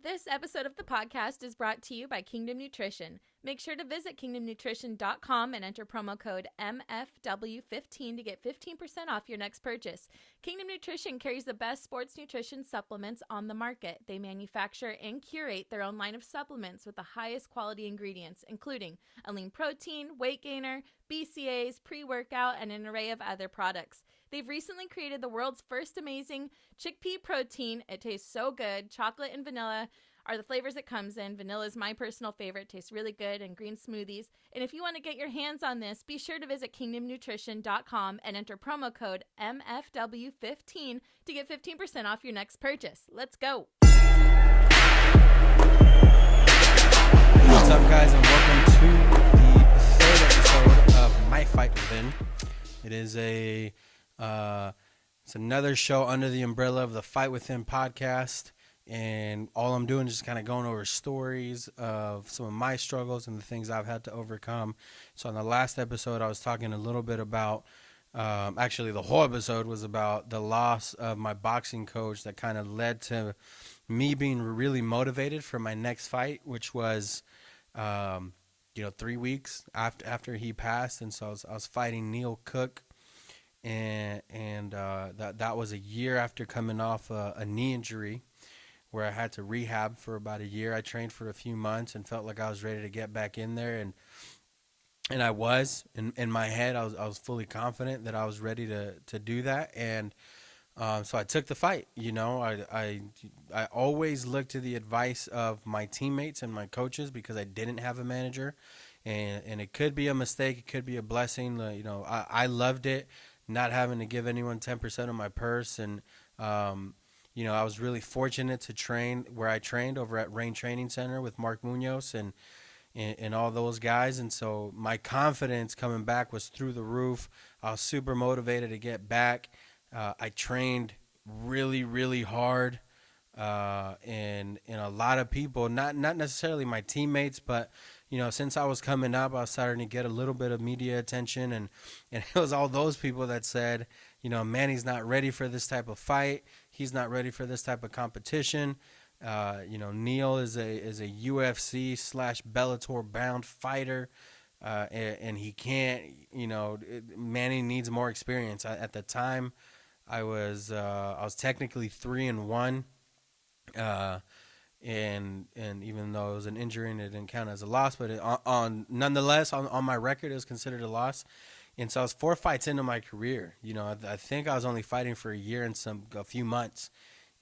This episode of the podcast is brought to you by Kingdom Nutrition. Make sure to visit kingdomnutrition.com and enter promo code MFW15 to get 15% off your next purchase. Kingdom Nutrition carries the best sports nutrition supplements on the market. They manufacture and curate their own line of supplements with the highest quality ingredients, including a lean protein, weight gainer, BCAAs, pre-workout, and an array of other products. They've recently created the world's first amazing chickpea protein. It tastes so good. Chocolate and vanilla are the flavors it comes in. Vanilla is my personal favorite. Tastes really good in green smoothies. And if you want to get your hands on this, be sure to visit kingdomnutrition.com and enter promo code MFW15 to get 15% off your next purchase. Let's go. What's up, guys, and welcome to the third episode of My Fight Within. It is it's another show under the umbrella of the Fight Within podcast. And all I'm doing is just kind of going over stories of some of my struggles and the things I've had to overcome. So in the last episode, I was talking a little bit about, actually the whole episode was about the loss of my boxing coach that kind of led to me being really motivated for my next fight, which was, 3 weeks after he passed. And so I was fighting Neil Cook. And that was a year after coming off a knee injury, where I had to rehab for about a year. I trained for a few months and felt like I was ready to get back in there. And I was. In my head, I was fully confident that I was ready to do that. And so I took the fight. I always looked to the advice of my teammates and my coaches because I didn't have a manager. And it could be a mistake. It could be a blessing. I loved it, not having to give anyone 10% of my purse. And I was really fortunate to train where I trained over at Rain Training Center with Mark Munoz and all those guys. And so my confidence coming back was through the roof. I was super motivated to get back. I trained really, really hard. And a lot of people, not necessarily my teammates, but, since I was coming up, I was starting to get a little bit of media attention. And it was all those people that said, Manny's not ready for this type of fight. He's not ready for this type of competition. Neil is a UFC / BELLATOR bound fighter, and he can't. Manny needs more experience. At the time, I was technically 3-1, and even though it was an injury and it didn't count as a loss, but nonetheless on my record it was considered a loss. And so I was 4 fights into my career. I think I was only fighting for a year and a few months.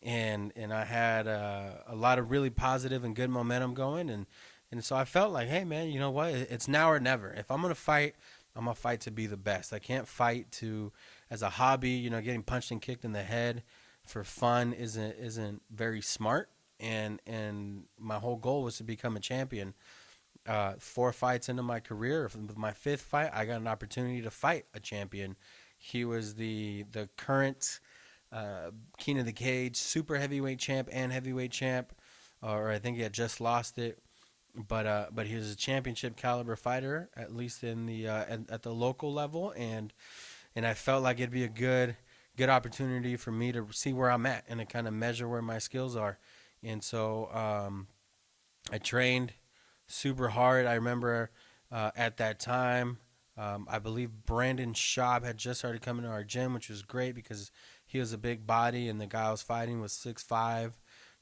And I had a lot of really positive and good momentum going. And so I felt like, hey, man, you know what? It's now or never. If I'm going to fight, I'm going to fight to be the best. I can't fight as a hobby. Getting punched and kicked in the head for fun isn't very smart. And my whole goal was to become a champion. 4 fights into my career, with my 5th fight, I got an opportunity to fight a champion. He was the current King of the Cage super heavyweight champ and heavyweight champ, or I think he had just lost it. But he was a championship caliber fighter, at least in the at the local level, and I felt like it'd be a good opportunity for me to see where I'm at and to kind of measure where my skills are. And so I trained super hard. I remember at that time, I believe Brandon Schaub had just started coming to our gym, which was great because he was a big body, and the guy I was fighting was 6'5",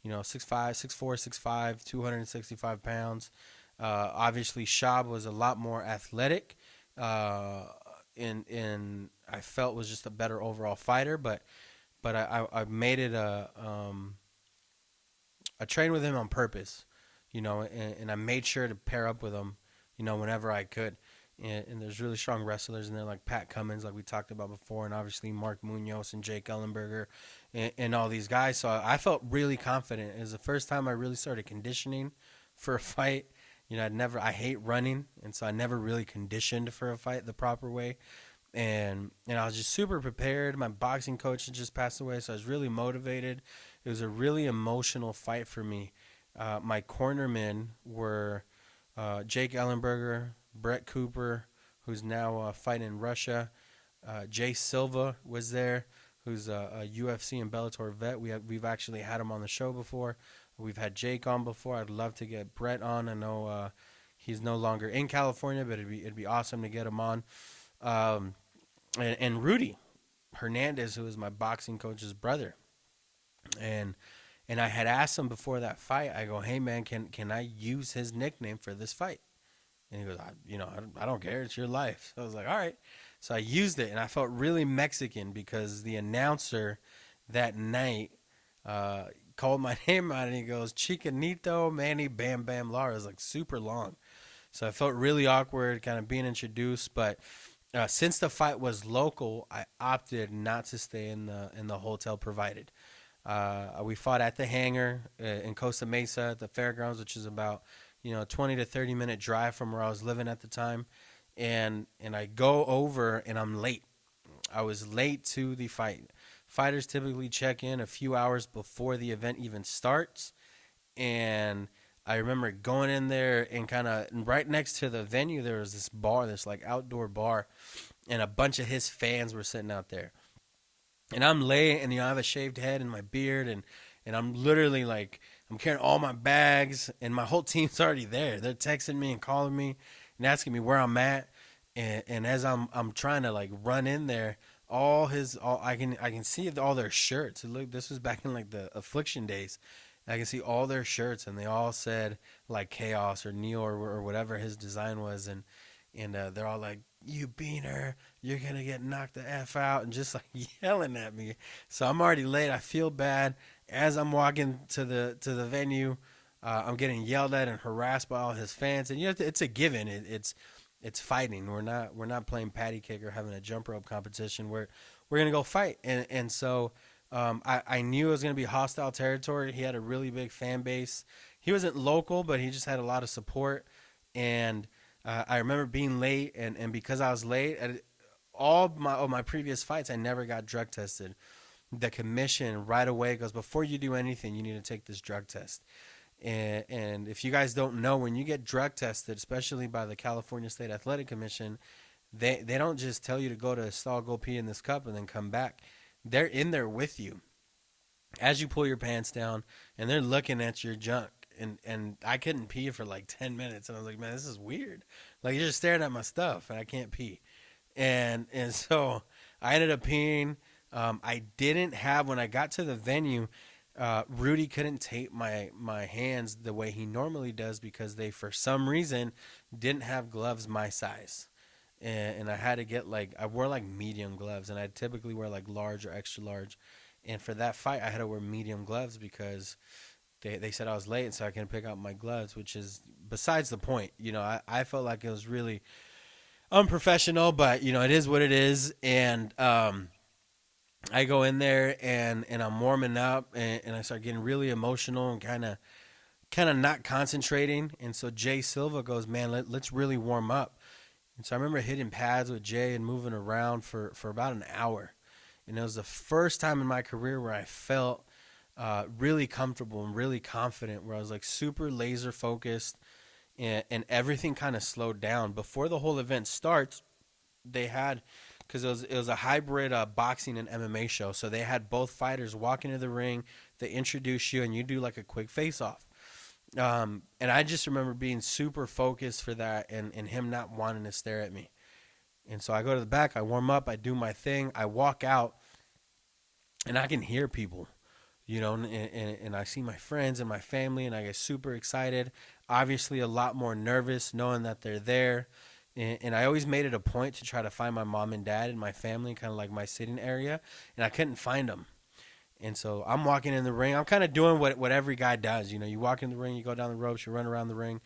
6'4", 6'5", 265 pounds. Obviously, Schaub was a lot more athletic, and I felt was just a better overall fighter. But I made it I trained with him on purpose. And I made sure to pair up with him, whenever I could. And there's really strong wrestlers in there like Pat Cummins, like we talked about before, and obviously Mark Munoz and Jake Ellenberger and all these guys. So I felt really confident. It was the first time I really started conditioning for a fight. I hate running, and so I never really conditioned for a fight the proper way. And I was just super prepared. My boxing coach had just passed away, so I was really motivated. It was a really emotional fight for me. My cornermen were Jake Ellenberger, Brett Cooper, who's now fighting in Russia. Jay Silva was there, who's a UFC and Bellator vet. We've actually had him on the show before. We've had Jake on before. I'd love to get Brett on. I know he's no longer in California, but it'd be awesome to get him on. Um, and Rudy Hernandez, who is my boxing coach's brother, and I had asked him before that fight. I go, hey man, can I use his nickname for this fight? And he goes, I don't care. It's your life. So I was like, all right. So I used it, and I felt really Mexican because the announcer that night called my name out, and he goes, Chicanito Manny Bam Bam Lara. It was like super long. So I felt really awkward kind of being introduced. But since the fight was local, I opted not to stay in the hotel provided. We fought at the Hangar in Costa Mesa at the Fairgrounds, which is about 20 to 30 minute drive from where I was living at the time. And I go over and I'm late. I was late to the fight. Fighters typically check in a few hours before the event even starts. And I remember going in there and kind of right next to the venue, there was this bar, this like outdoor bar, and a bunch of his fans were sitting out there. And I'm late, and I have a shaved head and my beard, and I'm literally like, I'm carrying all my bags, and my whole team's already there. They're texting me and calling me and asking me where I'm at. And as I'm trying to like run in there, I can see all their shirts. Look, this was back in like the Affliction days. I can see all their shirts, and they all said like Chaos or Neo or whatever his design was, and they're all like, "You beaner, you're gonna get knocked the f out," and just like yelling at me. So I'm already late. I feel bad as I'm walking to the venue. I'm getting yelled at and harassed by all his fans, and it's a given. It's fighting. We're not playing patty cake or having a jump rope competition. We're gonna go fight, and so I knew it was gonna be hostile territory. He had a really big fan base. He wasn't local, but he just had a lot of support. And I remember being late, and because I was late, at all my previous fights, I never got drug tested. The commission right away goes, before you do anything, you need to take this drug test. And if you guys don't know, when you get drug tested, especially by the California State Athletic Commission, they don't just tell you to go to a stall, go pee in this cup, and then come back. They're in there with you as you pull your pants down, and they're looking at your junk. And I couldn't pee for like 10 minutes, and I was like, man, this is weird. Like, you're just staring at my stuff, and I can't pee. And so I ended up peeing. I didn't have, when I got to the venue, Rudy couldn't tape my hands the way he normally does because they, for some reason, didn't have gloves my size. And I had to get I wore like medium gloves, and I typically wear like large or extra large. And for that fight, I had to wear medium gloves because they said I was late, so I couldn't pick out my gloves, which is besides the point. I felt like it was really unprofessional, but it is what it is. And I go in there and I'm warming up, and I start getting really emotional and kind of not concentrating. And so Jay Silva goes, man, let's really warm up. And so I remember hitting pads with Jay and moving around for about an hour. And it was the first time in my career where I felt really comfortable and really confident, where I was like super laser focused, and everything kind of slowed down. Before the whole event starts, they had, because it was a hybrid boxing and MMA show, so they had both fighters walk into the ring, they introduce you, and you do like a quick face-off. And I just remember being super focused for that, and him not wanting to stare at me. And so I go to the back, I warm up, I do my thing, I walk out, and I can hear people, and I see my friends and my family, and I get super excited. Obviously a lot more nervous knowing that they're there. And I always made it a point to try to find my mom and dad and my family, kind of like my sitting area, and I couldn't find them. And so I'm walking in the ring. I'm kind of doing what every guy does. You walk in the ring, you go down the ropes, you run around the ring,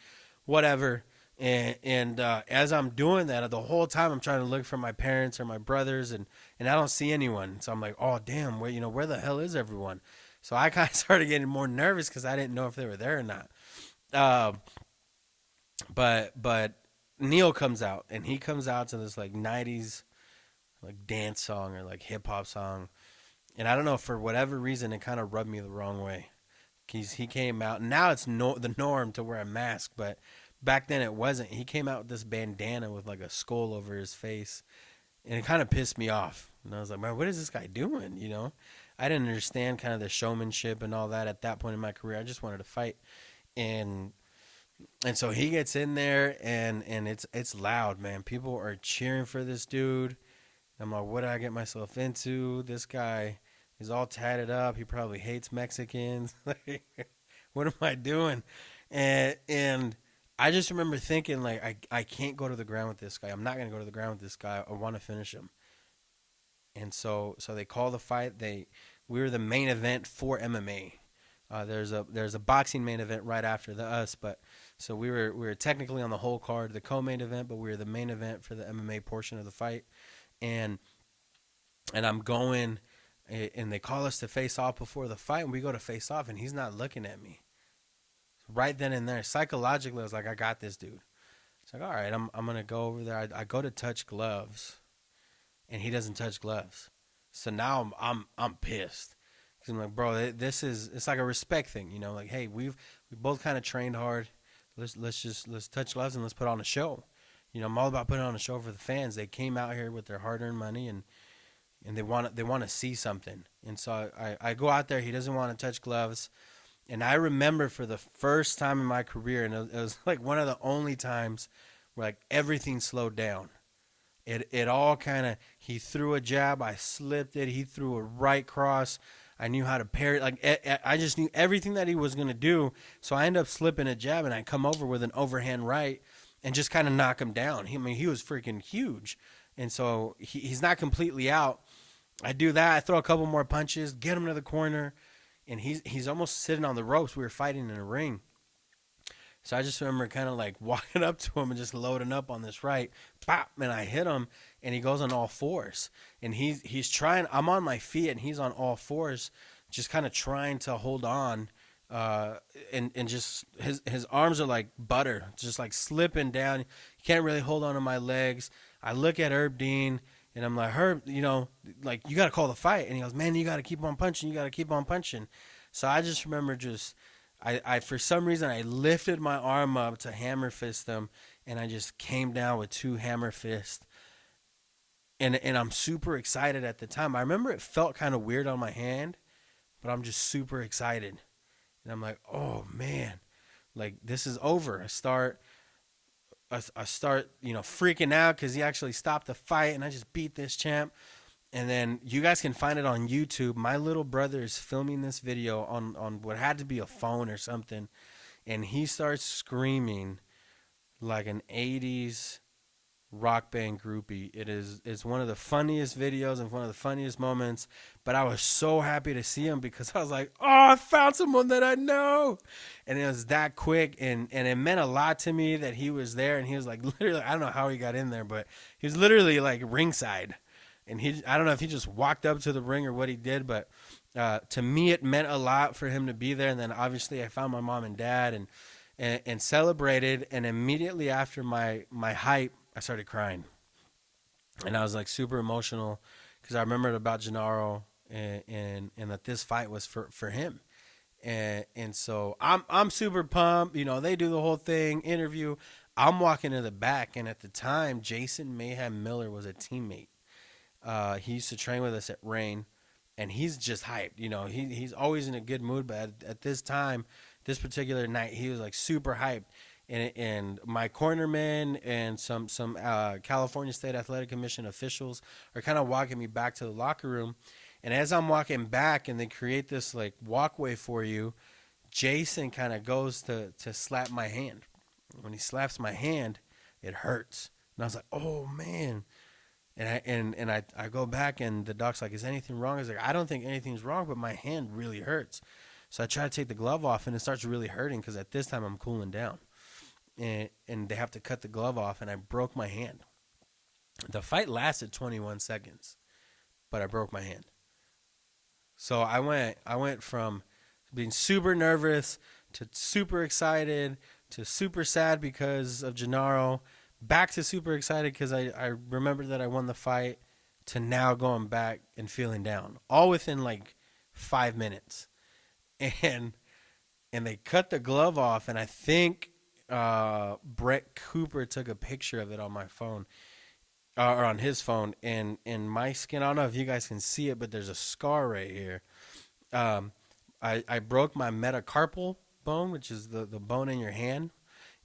whatever. And as I'm doing that, the whole time I'm trying to look for my parents or my brothers, and I don't see anyone. So I'm like, oh, damn, where the hell is everyone? So I kind of started getting more nervous because I didn't know if they were there or not. But Neil comes out, and he comes out to this like 90s like dance song or like hip hop song. And I don't know, for whatever reason, it kind of rubbed me the wrong way. He came out, and now it's the norm to wear a mask, but back then it wasn't. He came out with this bandana with like a skull over his face, and it kind of pissed me off. And I was like, man, what is this guy doing? I didn't understand kind of the showmanship and all that at that point in my career. I just wanted to fight, and so he gets in there, and it's loud, man. People are cheering for this dude. I'm like, what did I get myself into? This guy is all tatted up. He probably hates Mexicans. What am I doing? And I just remember thinking, like, I can't go to the ground with this guy. I'm not gonna go to the ground with this guy. I want to finish him. And so they call the fight. We were the main event for MMA. There's a boxing main event right after us, but so we were technically on the whole card, the co-main event, but we were the main event for the MMA portion of the fight. And I'm going, and they call us to face off before the fight, and we go to face off, and he's not looking at me. Right then and there, psychologically, I was like, I got this dude. It's like, all right, I'm gonna go over there. I go to touch gloves, and he doesn't touch gloves. So now I'm pissed. Cause I'm like, bro, it's like a respect thing, you know. Like, hey, we both kind of trained hard. Let's touch gloves and let's put on a show. You know, I'm all about putting on a show for the fans. They came out here with their hard-earned money, and they want to see something. And so I go out there. He doesn't want to touch gloves. And I remember for the first time in my career, and it was like one of the only times where like everything slowed down. It all kind of, he threw a jab, I slipped it. He threw a right cross. I knew how to parry. Like I just knew everything that he was going to do. So I end up slipping a jab, and I come over with an overhand right and just kind of knock him down. He was freaking huge. And so he's not completely out. I do that. I throw a couple more punches, get him to the corner. And he's almost sitting on the ropes. We were fighting in a ring. So I just remember kind of like walking up to him and just loading up on this right. Pop, and I hit him, and he goes on all fours. And he's trying. I'm on my feet, and he's on all fours, just kind of trying to hold on. And just his arms are like butter, just like slipping down. He can't really hold on to my legs. I look at Herb Dean. And I'm like, Herb, you know, like, you got to call the fight. And he goes, man, you got to keep on punching. You got to keep on punching. So I just remember I for some reason, I lifted my arm up to hammer fist him. And I just came down with 2 hammer fists. And I'm super excited at the time. I remember it felt kind of weird on my hand, but I'm just super excited. And I'm like, oh, man, like, this is over. I start, you know, freaking out because he actually stopped the fight, and I just beat this champ. And then you guys can find it on YouTube. My little brother is filming this video on what had to be a phone or something, and he starts screaming like an 80s rock band groupie. It's one of the funniest videos and one of the funniest moments. But I was so happy to see him because I was like, oh, I found someone that I know. And it was that quick, and it meant a lot to me that he was there. And he was like, literally, I don't know how he got in there, but he was literally like ringside. And I don't know if he just walked up to the ring or what he did, but to me it meant a lot for him to be there. And then obviously I found my mom and dad and celebrated. And immediately after my hype, I started crying, and I was like super emotional because I remembered about Genaro and that this fight was for him, and so I'm super pumped. You know, they do the whole thing, interview. I'm walking to the back, and at the time, Jason Mayhem Miller was a teammate. He used to train with us at Rain, and he's just hyped. You know, he's always in a good mood, but at this time, this particular night, he was like super hyped. And my cornerman and some California State Athletic Commission officials are kind of walking me back to the locker room. And as I'm walking back and they create this like walkway for you, Jason kind of goes to slap my hand. When he slaps my hand, it hurts. And I was like, oh, man. And I go back, and the doc's like, is anything wrong? I was like, I don't think anything's wrong, but my hand really hurts. So I try to take the glove off, and it starts really hurting because at this time I'm cooling down. And they have to cut the glove off, and I broke my hand. The fight lasted 21 seconds, but I broke my hand. So I went from being super nervous to super excited to super sad because of Genaro, back to super excited because I remembered that I won the fight, to now going back and feeling down, all within like 5 minutes. And they cut the glove off, and I think Brett Cooper took a picture of it on my phone. or on his phone, and my skin. I don't know if you guys can see it, but there's a scar right here. Um, I broke my metacarpal bone, which is the bone in your hand,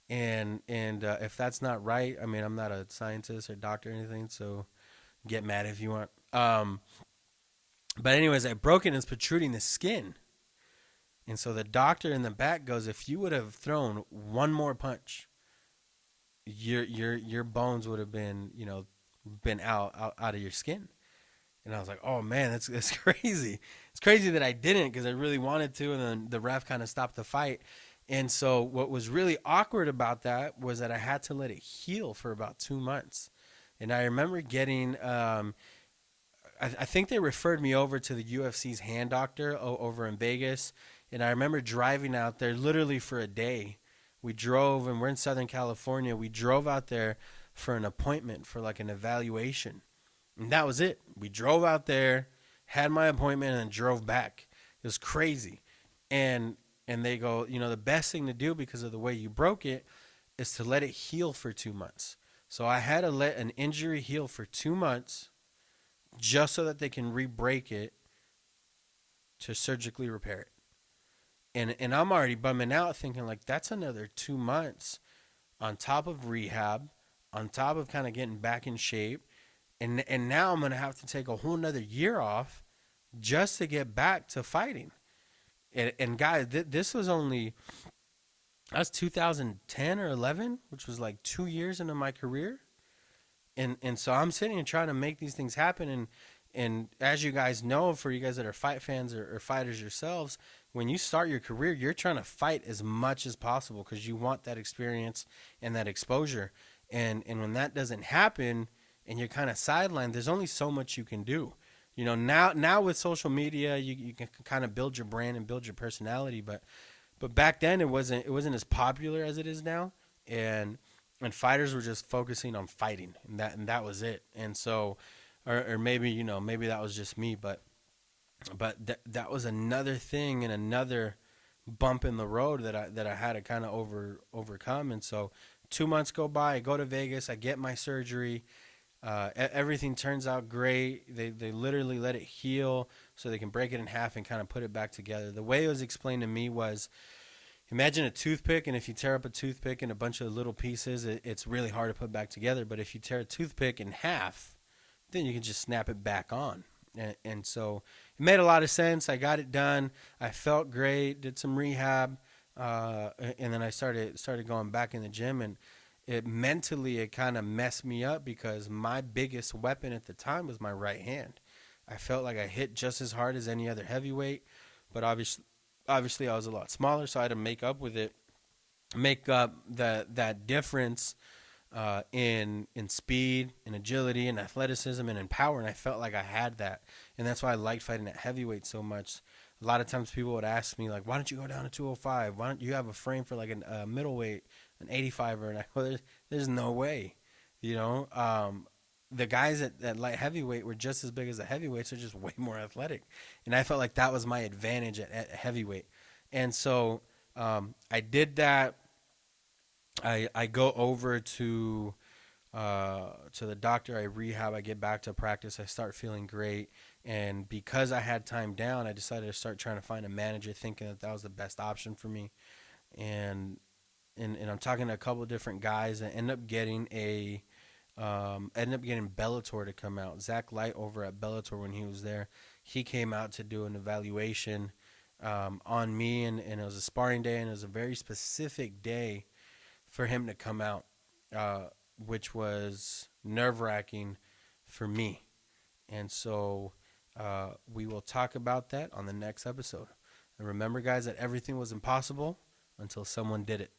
and if that's not right, I mean, I'm not a scientist or doctor or anything, so get mad if you want. But anyways, I broke it and it's protruding the skin. And so the doctor in the back goes, if you would have thrown one more punch, your bones would have been, been out of your skin. And I was like, oh man, that's crazy. It's crazy that I didn't, because I really wanted to, and then the ref kind of stopped the fight. And so what was really awkward about that was that I had to let it heal for about 2 months. And I remember getting, I think they referred me over to the UFC's hand doctor over in Vegas. And I remember driving out there literally for a day. We drove, and we're in Southern California. We drove out there for an appointment for like an evaluation. And that was it. We drove out there, had my appointment, and then drove back. It was crazy. And they go, the best thing to do, because of the way you broke it, is to let it heal for 2 months. So I had to let an injury heal for 2 months just so that they can re-break it to surgically repair it. And I'm already bumming out thinking, like, that's another 2 months on top of rehab, on top of kind of getting back in shape. And now I'm going to have to take a whole nother year off just to get back to fighting. And guys, this was only, that's 2010 or 11, which was like 2 years into my career. And so I'm sitting and trying to make these things happen. And as you guys know, for you guys that are fight fans or fighters yourselves, when you start your career, you're trying to fight as much as possible because you want that experience and that exposure. And when that doesn't happen and you're kind of sidelined, there's only so much you can do. Now with social media, you can kind of build your brand and build your personality. But back then, it wasn't as popular as it is now. And fighters were just focusing on fighting, and that was it. And so, or maybe maybe that was just me, but that was another thing and another bump in the road that I had to kind of overcome. And so 2 months go by, I go to Vegas, I get my surgery. Everything turns out great. They literally let it heal so they can break it in half and kind of put it back together. The way it was explained to me was, imagine a toothpick, and if you tear up a toothpick in a bunch of little pieces, it's really hard to put back together. But if you tear a toothpick in half, then you can just snap it back on. And so it made a lot of sense. I got it done. I felt great, did some rehab, and then I started going back in the gym. And it kind of messed me up because my biggest weapon at the time was my right hand. I felt like I hit just as hard as any other heavyweight, but obviously I was a lot smaller, so I had to make up that difference in speed, in agility, and athleticism, and in power. And I felt like I had that, and that's why I liked fighting at heavyweight so much. A lot of times people would ask me, like, why don't you go down to 205? Why don't you have a frame for like a middleweight, an 85er? And I go, there's no way. The guys at light heavyweight were just as big as the heavyweights, are just way more athletic. And I felt like that was my advantage at heavyweight. And so I did that. I go over to the doctor. I rehab. I get back to practice. I start feeling great. And because I had time down, I decided to start trying to find a manager, thinking that was the best option for me. And I'm talking to a couple of different guys, and end up getting Bellator to come out. Zach Light over at Bellator, when he was there, he came out to do an evaluation on me, and it was a sparring day, and it was a very specific day for him to come out, which was nerve-wracking for me. And so we will talk about that on the next episode. And remember, guys, that everything was impossible until someone did it.